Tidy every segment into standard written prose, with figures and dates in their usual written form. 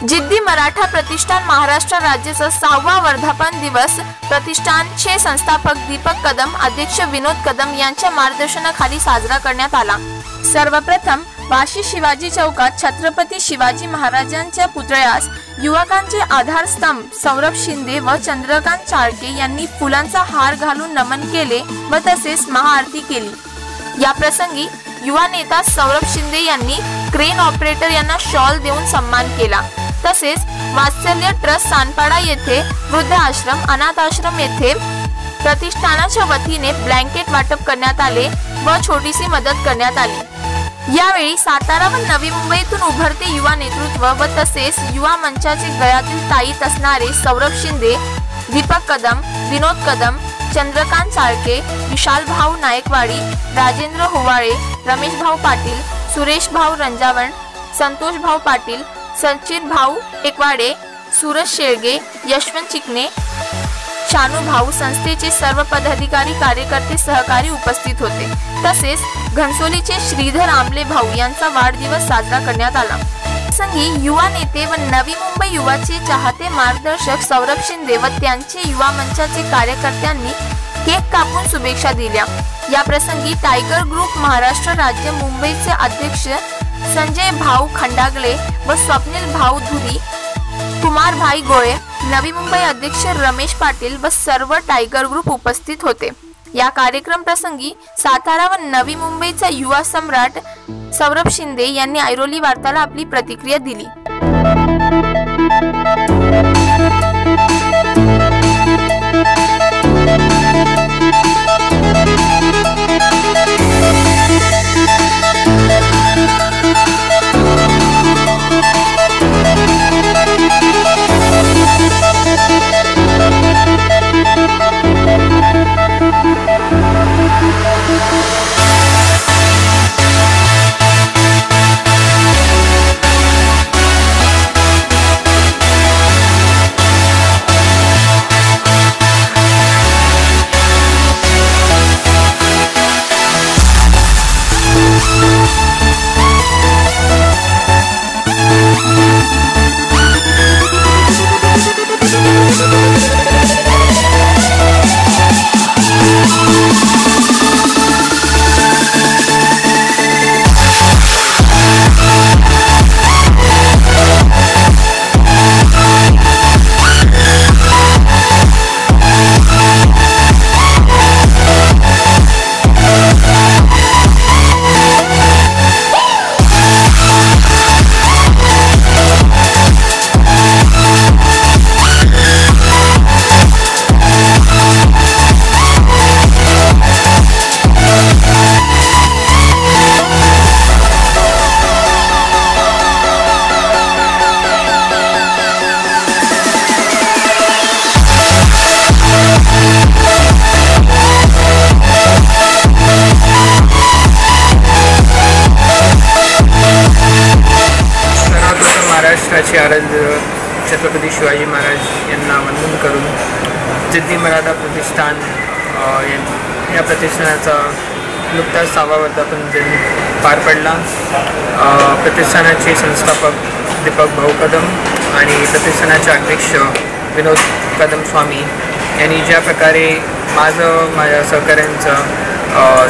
जिद्दी मराठा प्रतिष्ठान महाराष्ट्र राज्याचा 6वा वर्धापन दिवस प्रतिष्ठानचे संस्थापक दीपक कदम, अध्यक्ष विनोद कदम यांच्या मार्गदर्शनाखाली साजरा करण्यात आला। सर्वप्रथम वाशी शिवाजी चौकात छत्रपती शिवाजी महाराजांच्या पुतळ्यास युवकांचे आधारस्तंभ सौरभ शिंदे व चंद्रकांत चाळके यांनी फुलांचा हार घालून नमन केले व तसेच महाआरती केली। या प्रसंगी युवा नेता सौरभ शिंदे यांनी क्रेन ऑपरेटर यांना शॉल देऊन सन्मान केला। तसेच वात्सल्य ट्रस्ट सानपाडा येथे वृद्ध आश्रम, अनाथ आश्रम येथे प्रतिष्ठानाच्या वतीने ब्लँकेट वाटप करण्यात आले व छोटीशी मदत करण्यात आली। यावेळी सातारा व नवी मुंबईतून उभरते युवा नेतृत्व व तसेच युवा मंचाचे गळ्यातील ताईत असणारे सौरभ शिंदे, दीपक कदम, विनोद कदम, चंद्रकांत चाळके, विशाल भाऊ नायकवाडी, राजेंद्र होवाळे, रमेश भाऊ पाटील, सुरेश भाऊ रंजावण, संतोष भाऊ पाटील, सचिन भाऊ एकवाडे, सूरज शेळगे, यशवंत चिकणे, शानू भाऊ संस्थेचे सर्व पदाधिकारी, कार्यकर्ते, सहकारी उपस्थित होते। तसेच घनसोलीचे श्रीधर आंबले भाऊ यांचा वाढदिवस साजरा करण्यात आला। प्रसंगी युवा नेते व नवी मुंबई युवाचे चाहते मार्गदर्शक सौरभ शिंदे व त्यांचे युवा मंचाचे कार्यकर्त्यांनी केक कापून शुभेच्छा दिल्या। या प्रसंगी टायगर ग्रुप महाराष्ट्र राज्य मुंबईचे अध्यक्ष संजय भाऊ खंडागळे व स्वप्नील भाऊ धुरी, कुमार भाई गोळे, नवी मुंबई अध्यक्ष रमेश पाटील व सर्व टायगर ग्रुप उपस्थित होते। या कार्यक्रम प्रसंगी सातारा व नवी मुंबईचा युवा सम्राट सौरभ शिंदे यांनी ऐरोली वार्ताला आपली प्रतिक्रिया दिली। महाराष्ट्राचे आराध्य छत्रपती शिवाजी महाराज यांना वंदन करून जिद्दी मराठा प्रतिष्ठान या प्रतिष्ठानाचा नुकताच 6वा वर्धापन दिन पार पडला। प्रतिष्ठानाचे संस्थापक दीपक भाऊ कदम आणि प्रतिष्ठानाचे अध्यक्ष विनोद कदम स्वामी यांनी ज्या प्रकारे माझ्या सहकाऱ्यांचं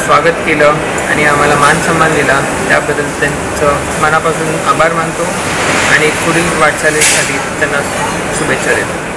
स्वागत केलं आणि आम्हाला मान सन्मान दिला त्याबद्दल त्यांचं मनापासून आभार मानतो आणि पुढील वाटचालीसाठी त्यांना शुभेच्छा देतो।